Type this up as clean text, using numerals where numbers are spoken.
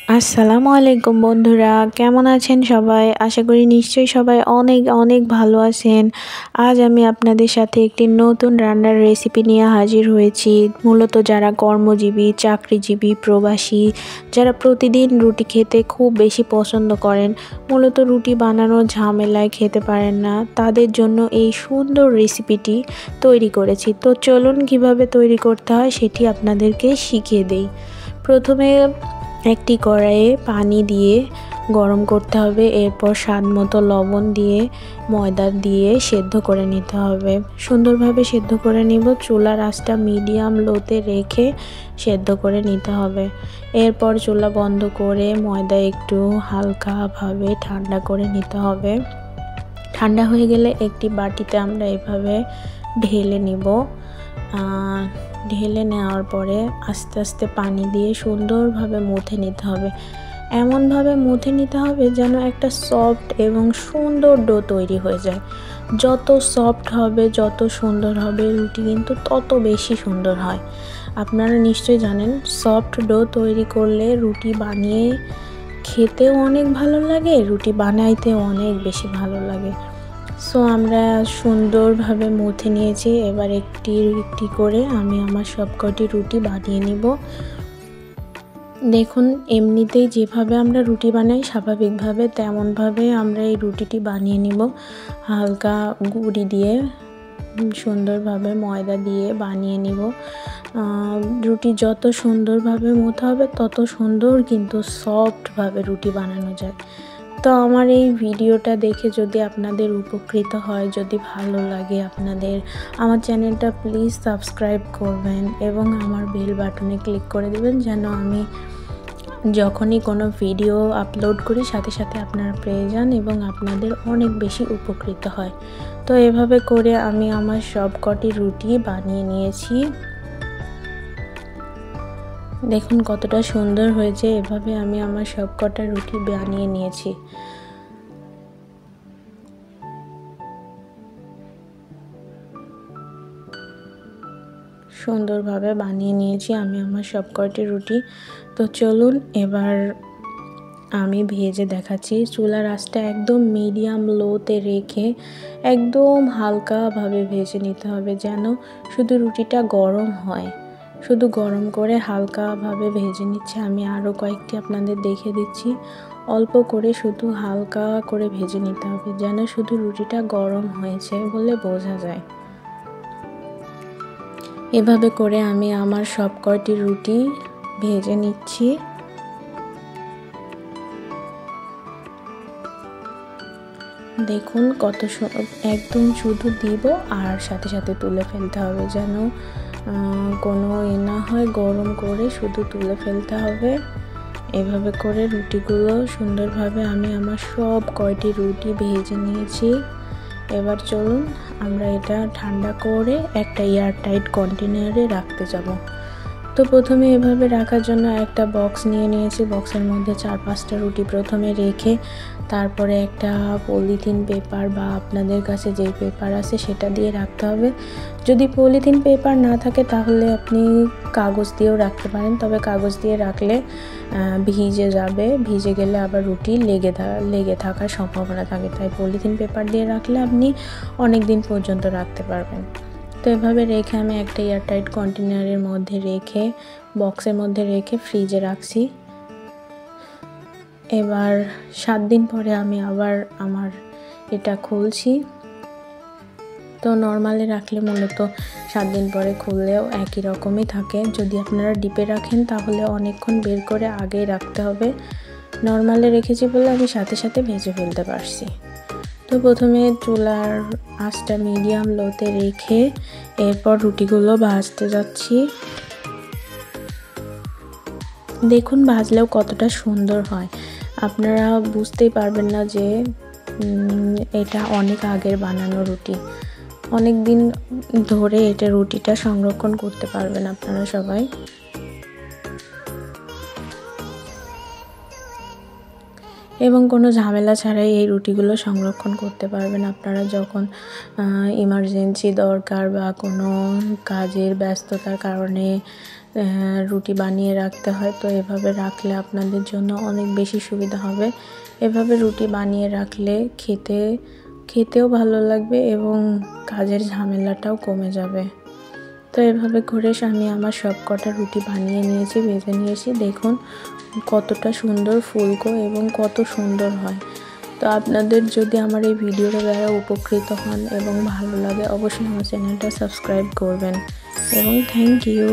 আসসালামু আলাইকুম বন্ধুরা, কেমন আছেন সবাই? আশা করি নিশ্চয়ই সবাই অনেক অনেক ভালো আছেন। আজ আমি আপনাদের সাথে একটি নতুন রান্নার রেসিপি নিয়ে হাজির হয়েছি। মূলত যারা কর্মজীবী, চাকরিজীবী, প্রবাসী, যারা প্রতিদিন রুটি খেতে খুব বেশি পছন্দ করেন, মূলত রুটি বানানোর ঝামেলায় খেতে পারেন না, তাদের জন্য এই সুন্দর রেসিপিটি তৈরি করেছি। তো চলুন কিভাবে তৈরি করতে হয় সেটি আপনাদেরকে শিখিয়ে দেই। প্রথমে একটি কড়াইয়ে পানি দিয়ে গরম করতে হবে, এরপর স্বাদ মতো লবণ দিয়ে ময়দা দিয়ে সেদ্ধ করে নিতে হবে। সুন্দরভাবে সেদ্ধ করে নিব। চুলার আঁচটা মিডিয়াম লোতে রেখে সেদ্ধ করে নিতে হবে। এরপর চুলা বন্ধ করে ময়দা একটু হালকাভাবে ঠান্ডা করে নিতে হবে। ঠান্ডা হয়ে গেলে একটি বাটিতে আমরা এভাবে ঢেলে নিব। ঢেলে নেওয়ার পরে আস্তে আস্তে পানি দিয়ে সুন্দরভাবে মুথে নিতে হবে। এমনভাবে মুথে নিতে হবে যেন একটা সফট এবং সুন্দর ডো তৈরি হয়ে যায়। যত সফট হবে, যত সুন্দর হবে রুটি কিন্তু তত বেশি সুন্দর হয়। আপনারা নিশ্চয়ই জানেন, সফট ডো তৈরি করলে রুটি বানিয়ে খেতেও অনেক ভালো লাগে, রুটি বানাইতেও অনেক বেশি ভালো লাগে। সো আমরা সুন্দরভাবে মুথে নিয়েছি। এবার একটি একটি করে আমি আমার সবকটি রুটি বানিয়ে নিব। দেখুন, এমনিতেই যেভাবে আমরা রুটি বানাই স্বাভাবিকভাবে তেমনভাবে আমরা এই রুটিটি বানিয়ে নিব। হালকা গুঁড়ি দিয়ে সুন্দরভাবে ময়দা দিয়ে বানিয়ে নিব। রুটি যত সুন্দরভাবে মুথা হবে তত সুন্দর কিন্তু সফটভাবে রুটি বানানো যায়। তো আমার এই ভিডিওটা দেখে যদি আপনাদের উপকৃত হয়, যদি ভালো লাগে আপনাদের, আমার চ্যানেলটা প্লিজ সাবস্ক্রাইব করবেন এবং আমার বেল বাটনে ক্লিক করে দেবেন যেন আমি যখনই কোনো ভিডিও আপলোড করি সাথে সাথে আপনারা পেয়ে যান এবং আপনাদের অনেক বেশি উপকৃত হয়। তো এভাবে করে আমি আমার সবকটি রুটি বানিয়ে নিয়েছি। দেখুন কতটা সুন্দর হয়েছে। এভাবে আমি আমার সবকটা রুটি বানিয়ে নিয়েছি। সুন্দরভাবে বানিয়ে নিয়েছি আমি আমার সবকটি রুটি। তো চলুন এবার আমি ভেজে দেখাচ্ছি। চুলার আঁচটা একদম মিডিয়াম লোতে রেখে একদম হালকাভাবে ভেজে নিতে হবে যেন শুধু রুটিটা গরম হয়। শুধু গরম করে হালকাভাবে ভেজে নিচ্ছে। আমি আরও কয়েকটি আপনাদের দেখে দিচ্ছি। অল্প করে শুধু হালকা করে ভেজে নিতে হবে যেন শুধু রুটিটা গরম হয়েছে বলে বোঝা যায়। এভাবে করে আমি আমার সবকটি রুটি ভেজে নিচ্ছি। দেখুন কত একদম শুধু দিব আর সাথে সাথে তুলে ফেলতে হবে যেন কোনো না হয়, গরম করে শুধু তুলে ফেলতে হবে। এভাবে করে রুটিগুলো সুন্দরভাবে আমি আমার সব কয়টি রুটি ভেজে নিয়েছি। এবার চলুন আমরা এটা ঠান্ডা করে একটা এয়ারটাইট কন্টেনারে রাখতে যাব। তো প্রথমে এভাবে রাখার জন্য একটা বক্স নিয়ে নিয়েছি। বক্সের মধ্যে 4-5টা রুটি প্রথমে রেখে তারপরে একটা পলিথিন পেপার বা আপনাদের কাছে যেই পেপার আছে সেটা দিয়ে রাখতে হবে। যদি পলিথিন পেপার না থাকে তাহলে আপনি কাগজ দিয়েও রাখতে পারেন, তবে কাগজ দিয়ে রাখলে ভিজে যাবে, ভিজে গেলে আবার রুটি লেগে থাকার সম্ভাবনা থাকে। তাই পলিথিন পেপার দিয়ে রাখলে আপনি অনেক দিন পর্যন্ত রাখতে পারবেন। তো এভাবে রেখে আমি একটা এয়ারটাইট কন্টেনারের মধ্যে রেখে বক্সের মধ্যে রেখে ফ্রিজে রাখছি। এবার 7 দিন পরে আমি আবার আমার এটা খুলছি। তো নর্মালে রাখলে মূলত 7 দিন পরে খুললেও একই রকমই থাকে। যদি আপনারা ডিপে রাখেন তাহলে অনেকক্ষণ বের করে আগেই রাখতে হবে। নর্মালে রেখেছি বলে আমি সাথে সাথে ভেজে ফেলতে পারছি। তো প্রথমে চুলার আঁচটা মিডিয়াম লোতে রেখে এরপর রুটিগুলো ভাজতে যাচ্ছি। দেখুন ভাজলেও কতটা সুন্দর হয়। আপনারা বুঝতেই পারবেন না যে এটা অনেক আগের বানানো রুটি। অনেক দিন ধরে এটা রুটিটা সংরক্ষণ করতে পারবেন আপনারা সবাই। এবং কোনো ঝামেলা ছাড়াই এই রুটিগুলো সংরক্ষণ করতে পারবেন আপনারা যখন ইমার্জেন্সি দরকার বা কোনো কাজের ব্যস্ততার কারণে রুটি বানিয়ে রাখতে হয়। তো এভাবে রাখলে আপনাদের জন্য অনেক বেশি সুবিধা হবে। এভাবে রুটি বানিয়ে রাখলে খেতেও ভালো লাগবে এবং কাজের ঝামেলাটাও কমে যাবে। তো এভাবে করে আমি আমার সব কটা রুটি বানিয়ে নিয়েছি, ভেজে নিয়েছি। দেখুন কতটা সুন্দর ফুলকো এবং কত সুন্দর হয়। তো আপনাদের যদি আমার এই ভিডিওটা দ্বারা উপকৃত হন এবং ভালো লাগে, অবশ্যই আমার চ্যানেলটা সাবস্ক্রাইব করবেন এবং থ্যাংক ইউ।